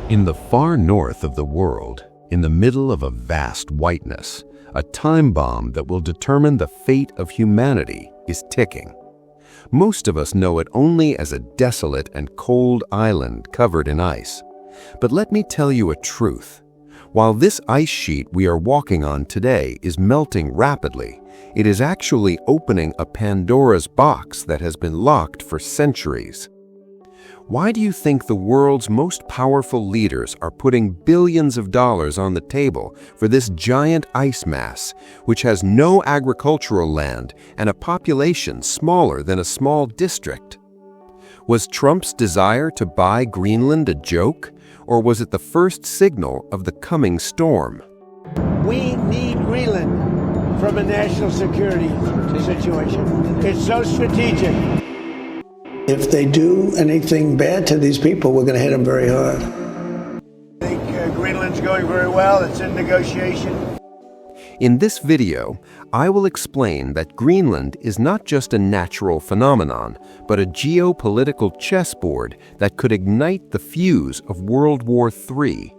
In the far north of the world, in the middle of a vast whiteness, a time bomb that will determine the fate of humanity is ticking. Most of us know it only as a desolate and cold island covered in ice. But let me tell you a truth. While this ice sheet we are walking on today is melting rapidly, it is actually opening a Pandora's box that has been locked for centuries. Why do you think the world's most powerful leaders are putting billions of dollars on the table for this giant ice mass, which has no agricultural land and a population smaller than a small district? Was Trump's desire to buy Greenland a joke, or was it the first signal of the coming storm? We need Greenland from a national security situation. It's so strategic. If they do anything bad to these people, we're going to hit them very hard. I think Greenland's going very well. It's in negotiation. In this video, I will explain that Greenland is not just a natural phenomenon, but a geopolitical chessboard that could ignite the fuse of World War III.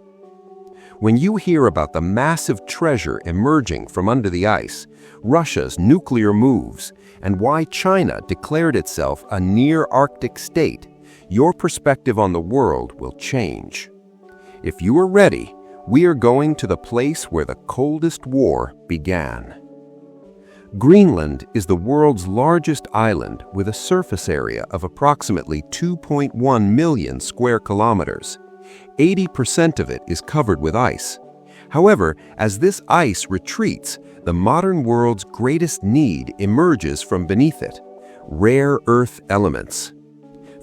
When you hear about the massive treasure emerging from under the ice, Russia's nuclear moves, and why China declared itself a near-Arctic state, your perspective on the world will change. If you are ready, we are going to the place where the coldest war began. Greenland is the world's largest island with a surface area of approximately 2.1 million square kilometers. 80% of it is covered with ice. However, as this ice retreats, the modern world's greatest need emerges from beneath it: rare earth elements.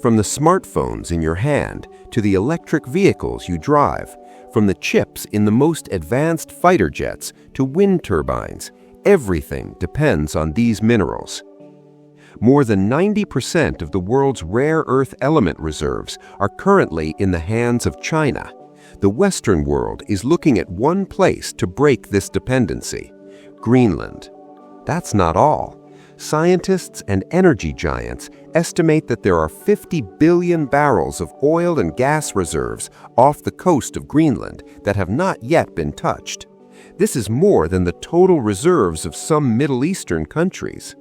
From the smartphones in your hand to the electric vehicles you drive, from the chips in the most advanced fighter jets to wind turbines, everything depends on these minerals. More than 90% of the world's rare earth element reserves are currently in the hands of China. The Western world is looking at one place to break this dependency: Greenland. That's not all. Scientists and energy giants estimate that there are 50 billion barrels of oil and gas reserves off the coast of Greenland that have not yet been touched. This is more than the total reserves of some Middle Eastern countries.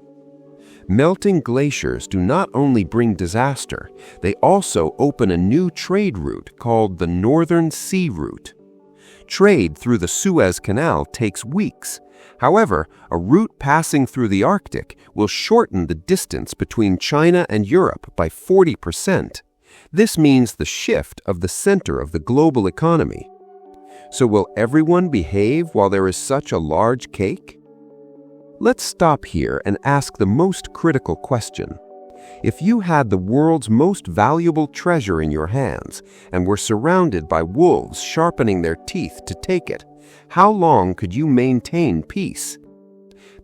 Melting glaciers do not only bring disaster, they also open a new trade route called the Northern Sea Route. Trade through the Suez Canal takes weeks. However, a route passing through the Arctic will shorten the distance between China and Europe by 40%. This means the shift of the center of the global economy. So will everyone behave while there is such a large cake? Let's stop here and ask the most critical question. If you had the world's most valuable treasure in your hands and were surrounded by wolves sharpening their teeth to take it, how long could you maintain peace?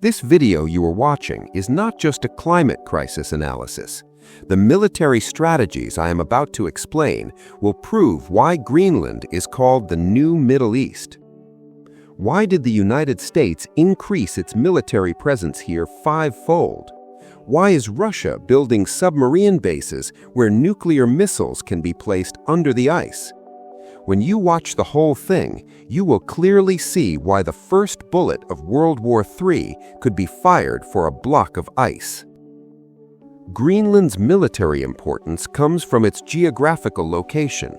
This video you are watching is not just a climate crisis analysis. The military strategies I am about to explain will prove why Greenland is called the New Middle East. Why did the United States increase its military presence here five-fold? Why is Russia building submarine bases where nuclear missiles can be placed under the ice? When you watch the whole thing, you will clearly see why the first bullet of World War III could be fired for a block of ice. Greenland's military importance comes from its geographical location.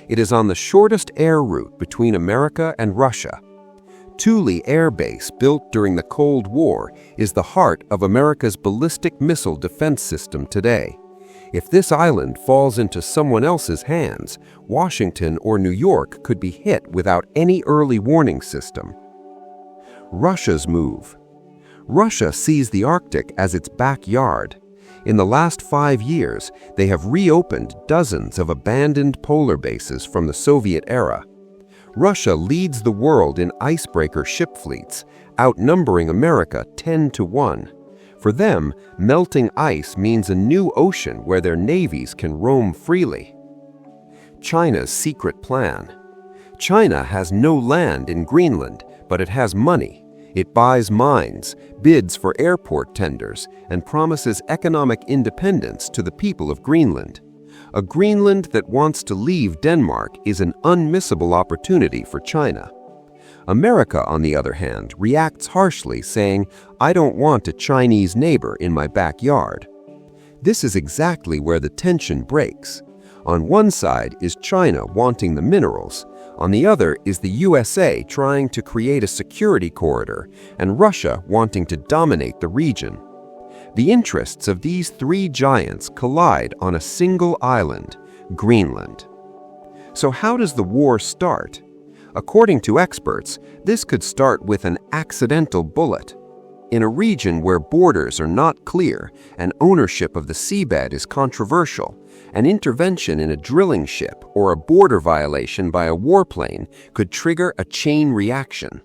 It is on the shortest air route between America and Russia. Thule Air Base, built during the Cold War, is the heart of America's ballistic missile defense system today. If this island falls into someone else's hands, Washington or New York could be hit without any early warning system. Russia's move. Russia sees the Arctic as its backyard. In the last 5 years, they have reopened dozens of abandoned polar bases from the Soviet era. Russia leads the world in icebreaker ship fleets, outnumbering America 10-1. For them, melting ice means a new ocean where their navies can roam freely. China's secret plan. China has no land in Greenland, but it has money. It buys mines, bids for airport tenders, and promises economic independence to the people of Greenland. A Greenland that wants to leave Denmark is an unmissable opportunity for China. America, on the other hand, reacts harshly, saying, "I don't want a Chinese neighbor in my backyard." This is exactly where the tension breaks. On one side is China wanting the minerals, on the other is the USA trying to create a security corridor, and Russia wanting to dominate the region. The interests of these three giants collide on a single island, Greenland. So how does the war start? According to experts, this could start with an accidental bullet. In a region where borders are not clear and ownership of the seabed is controversial, an intervention in a drilling ship or a border violation by a warplane could trigger a chain reaction.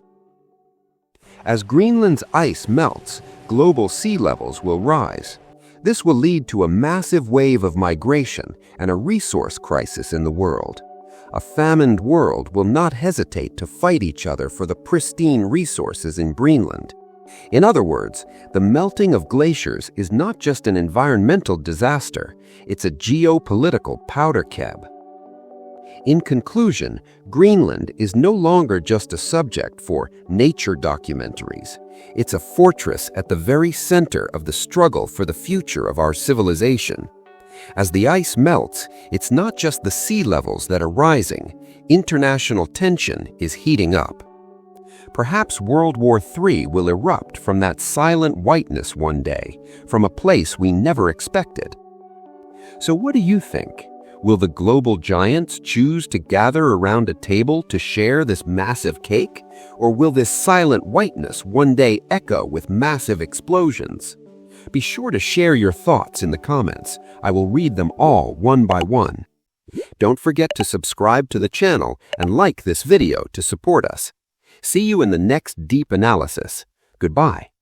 As Greenland's ice melts, global sea levels will rise. This will lead to a massive wave of migration and a resource crisis in the world. A famined world will not hesitate to fight each other for the pristine resources in Greenland. In other words, the melting of glaciers is not just an environmental disaster, it's a geopolitical powder keg. In conclusion, Greenland is no longer just a subject for nature documentaries. It's a fortress at the very center of the struggle for the future of our civilization. As the ice melts, it's not just the sea levels that are rising. International tension is heating up. Perhaps World War III will erupt from that silent whiteness one day, from a place we never expected. So what do you think? Will the global giants choose to gather around a table to share this massive cake? Or will this silent whiteness one day echo with massive explosions? Be sure to share your thoughts in the comments. I will read them all one by one. Don't forget to subscribe to the channel and like this video to support us. See you in the next deep analysis. Goodbye.